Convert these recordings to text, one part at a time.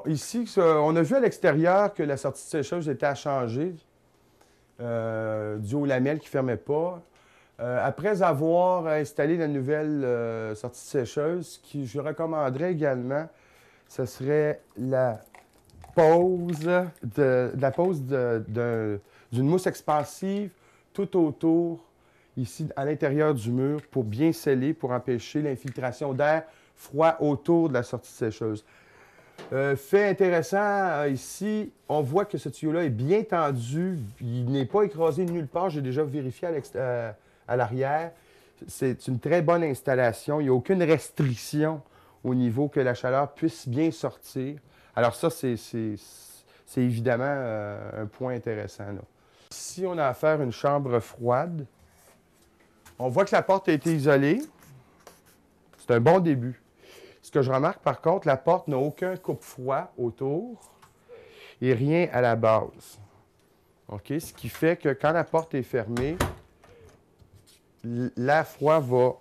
ici, on a vu à l'extérieur que la sortie de sécheuse était à changer, dû aux lamelles qui ne fermaient pas. Après avoir installé la nouvelle sortie de sécheuse, ce que je recommanderais également, ce serait la pose d'une mousse expansive tout autour, ici à l'intérieur du mur, pour bien sceller, pour empêcher l'infiltration d'air froid autour de la sortie de sécheuse. Fait intéressant, ici, on voit que ce tuyau-là est bien tendu. Il n'est pas écrasé nulle part. J'ai déjà vérifié à l'arrière. C'est une très bonne installation. Il n'y a aucune restriction au niveau que la chaleur puisse bien sortir. Alors ça, c'est évidemment un point intéressant, là. Ici, on a affaire à une chambre froide. On voit que la porte a été isolée. C'est un bon début. Ce que je remarque, par contre, la porte n'a aucun coupe-froid autour et rien à la base. OK? Ce qui fait que quand la porte est fermée, l'air froid va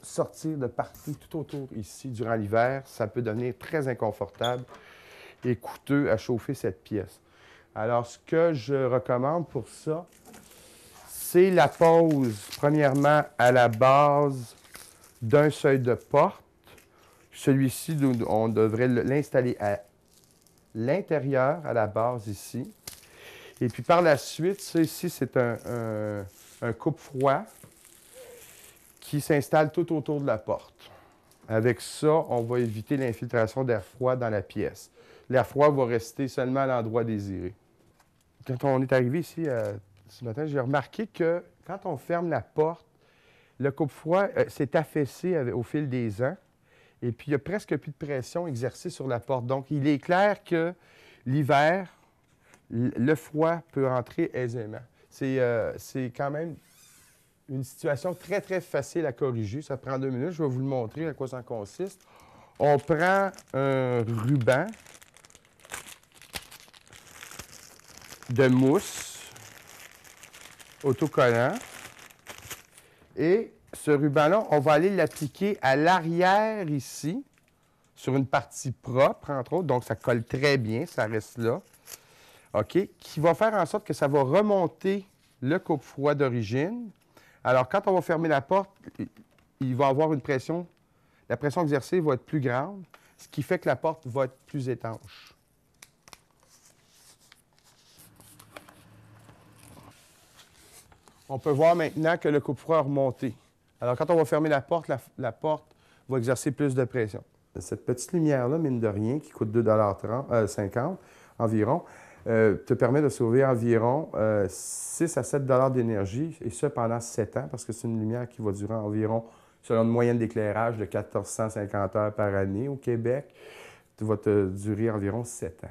sortir de partout, tout autour ici, durant l'hiver. Ça peut devenir très inconfortable et coûteux à chauffer cette pièce. Alors, ce que je recommande pour ça, c'est la pose, premièrement, à la base d'un seuil de porte. Celui-ci, on devrait l'installer à l'intérieur, à la base ici. Et puis par la suite, ça ici, c'est un coupe-froid qui s'installe tout autour de la porte. Avec ça, on va éviter l'infiltration d'air froid dans la pièce. L'air froid va rester seulement à l'endroit désiré. Quand on est arrivé ici ce matin, j'ai remarqué que quand on ferme la porte, le coupe-froid s'est affaissé au fil des ans. Et puis, il n'y a presque plus de pression exercée sur la porte. Donc, il est clair que l'hiver, le froid peut entrer aisément. C'est quand même une situation très, très facile à corriger. Ça prend 2 minutes. Je vais vous le montrer à quoi ça consiste. On prend un ruban de mousse autocollant et ce ruban-là, on va aller l'appliquer à l'arrière ici, sur une partie propre, entre autres. Donc, ça colle très bien, ça reste là. OK? Qui va faire en sorte que ça va remonter le coupe-froid d'origine. Alors, quand on va fermer la porte, il va avoir une pression. La pression exercée va être plus grande, ce qui fait que la porte va être plus étanche. On peut voir maintenant que le coupe-froid a remonté. Alors, quand on va fermer la porte va exercer plus de pression. Cette petite lumière-là, mine de rien, qui coûte 2,50 environ, te permet de sauver environ 6 à 7 d'énergie, et ça pendant 7 ans, parce que c'est une lumière qui va durer environ, selon une moyenne d'éclairage de 1450 heures par année au Québec, ça va te durer environ 7 ans.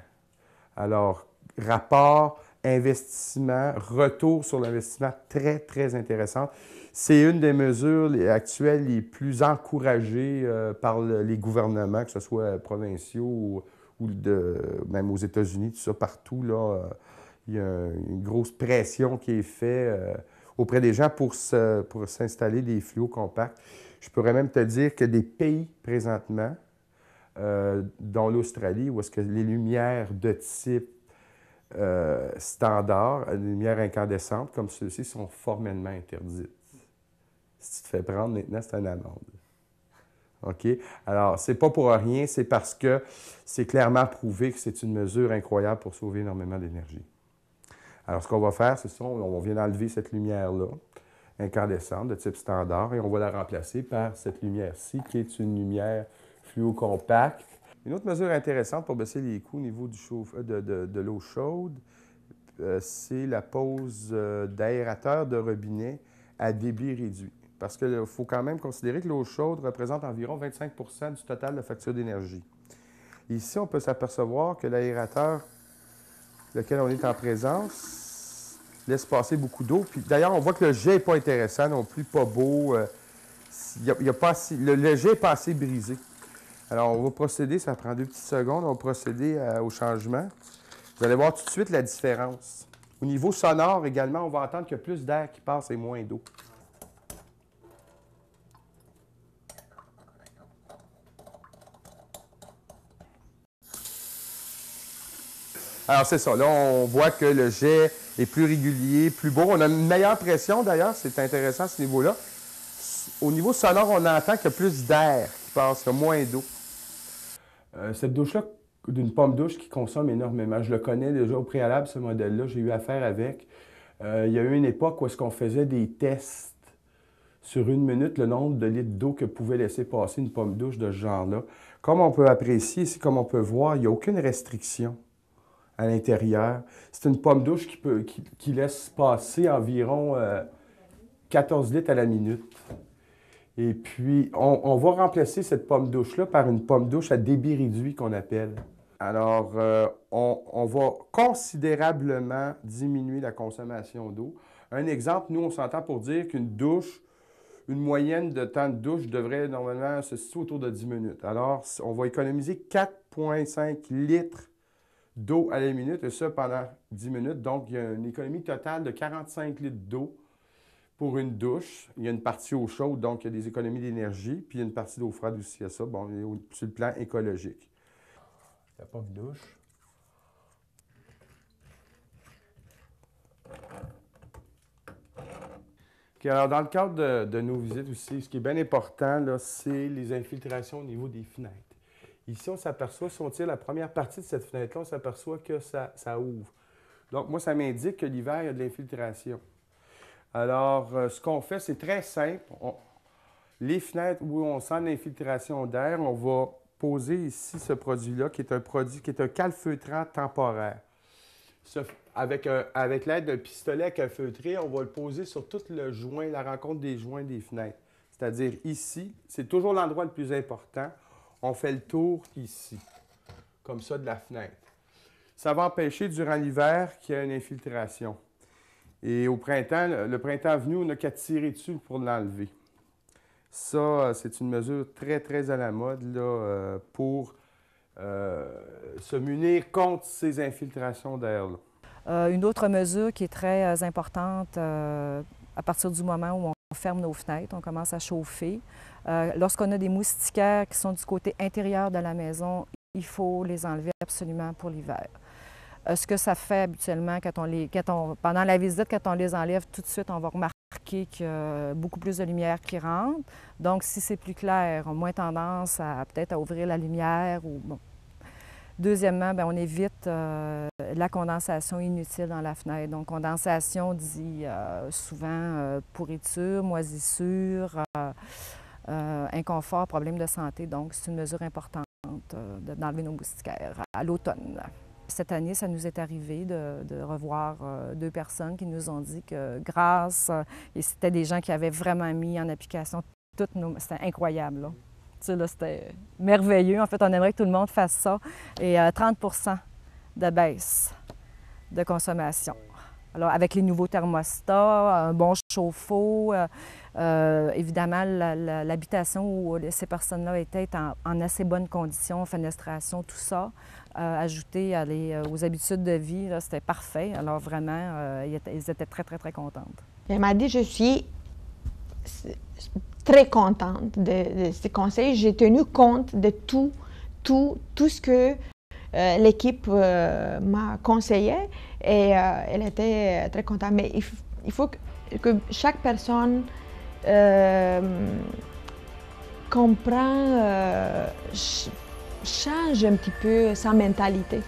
Alors, rapport, investissement, retour sur l'investissement, très, très intéressant. C'est une des mesures actuelles les plus encouragées par les gouvernements, que ce soit provinciaux ou même aux États-Unis, tout ça, partout, là, il y a une grosse pression qui est faite auprès des gens pour s'installer des fluos compacts. Je pourrais même te dire que des pays présentement, dont l'Australie, où est-ce que les lumières de type standard, les lumières incandescentes comme ceux-ci, sont formellement interdites. Si tu te fais prendre maintenant, c'est une amende. OK? Alors, c'est pas pour rien, c'est parce que c'est clairement prouvé que c'est une mesure incroyable pour sauver énormément d'énergie. Alors, ce qu'on va faire, c'est ça, on vient d'enlever cette lumière-là, incandescente, de type standard, et on va la remplacer par cette lumière-ci, qui est une lumière fluo compacte. Une autre mesure intéressante pour baisser les coûts au niveau de l'eau chaude, c'est la pose d'aérateurs de robinet à débit réduit. Parce qu'il faut quand même considérer que l'eau chaude représente environ 25 du total de la facture d'énergie. Ici, on peut s'apercevoir que l'aérateur lequel on est en présence laisse passer beaucoup d'eau. Puis d'ailleurs, on voit que le jet n'est pas intéressant non plus, pas beau. Le jet n'est pas assez brisé. Alors, on va procéder, ça prend 2 petites secondes, on va procéder au changement. Vous allez voir tout de suite la différence. Au niveau sonore également, on va entendre qu'il y a plus d'air qui passe et moins d'eau. Alors, c'est ça. Là, on voit que le jet est plus régulier, plus beau. On a une meilleure pression, d'ailleurs. C'est intéressant à ce niveau-là. Au niveau sonore, on entend qu'il y a plus d'air qui passe, qu'il y a moins d'eau. Cette douche-là, d'une pomme douche qui consomme énormément. Je le connais déjà au préalable, ce modèle-là. J'ai eu affaire avec. Il y a eu une époque où est-ce qu'on faisait des tests sur 1 minute, le nombre de litres d'eau que pouvait laisser passer une pomme douche de ce genre-là. Comme on peut apprécier ici, comme on peut voir, il n'y a aucune restriction à l'intérieur. C'est une pomme douche qui laisse passer environ 14 litres à la minute. Et puis, on va remplacer cette pomme douche-là par une pomme douche à débit réduit qu'on appelle. Alors, on va considérablement diminuer la consommation d'eau. Un exemple, nous, on s'entend pour dire qu'une douche, une moyenne de temps de douche devrait normalement se situer autour de 10 minutes. Alors, on va économiser 4,5 litres d'eau à la minute, et ça pendant 10 minutes. Donc, il y a une économie totale de 45 litres d'eau pour une douche. Il y a une partie eau chaude, donc il y a des économies d'énergie, puis il y a une partie d'eau froide aussi à ça, bon, sur le plan écologique. La pomme douche. Okay, alors, dans le cadre de nos visites aussi, ce qui est bien important, c'est les infiltrations au niveau des fenêtres. Ici, on s'aperçoit, si on tire la première partie de cette fenêtre-là, on s'aperçoit que ça ouvre. Donc, moi, ça m'indique que l'hiver, il y a de l'infiltration. Alors, ce qu'on fait, c'est très simple. Les fenêtres où on sent l'infiltration d'air, on va poser ici ce produit-là, qui est un produit qui est un calfeutrant temporaire. Avec l'aide d'un pistolet à calfeutrer, on va le poser sur tout le joint, la rencontre des joints des fenêtres. C'est-à-dire ici, c'est toujours l'endroit le plus important. On fait le tour ici, comme ça, de la fenêtre. Ça va empêcher, durant l'hiver, qu'il y ait une infiltration. Et au printemps, le printemps venu, on n'a qu'à tirer dessus pour l'enlever. Ça, c'est une mesure très, très à la mode là, pour se munir contre ces infiltrations d'air-là. Une autre mesure qui est très importante à partir du moment où on ferme nos fenêtres, on commence à chauffer. Lorsqu'on a des moustiquaires qui sont du côté intérieur de la maison, il faut les enlever absolument pour l'hiver. Ce que ça fait habituellement pendant la visite, quand on les enlève, tout de suite, on va remarquer qu'il y a beaucoup plus de lumière qui rentre. Donc, si c'est plus clair, on a moins tendance à peut-être à ouvrir la lumière ou bon. Deuxièmement, bien, on évite la condensation inutile dans la fenêtre. Donc, condensation dit souvent pourriture, moisissure, inconfort, problème de santé. Donc, c'est une mesure importante d'enlever nos moustiquaires à l'automne. Cette année, ça nous est arrivé de revoir 2 personnes qui nous ont dit que et c'était des gens qui avaient vraiment mis en application toutes nos... C'était incroyable, là. Tu sais, là, c'était merveilleux. En fait, on aimerait que tout le monde fasse ça. Et 30 de baisse de consommation. Alors, avec les nouveaux thermostats, un bon chauffe-eau, évidemment, l'habitation où ces personnes-là étaient en assez bonnes conditions, fenestration, tout ça, ajouté aux habitudes de vie, c'était parfait. Alors, vraiment, ils étaient très, très, très contentes. Elle m'a dit, je suis très contente de ces conseils. J'ai tenu compte de tout ce que l'équipe m'a conseillé et elle était très contente. Mais il faut que chaque personne comprenne, change un petit peu sa mentalité.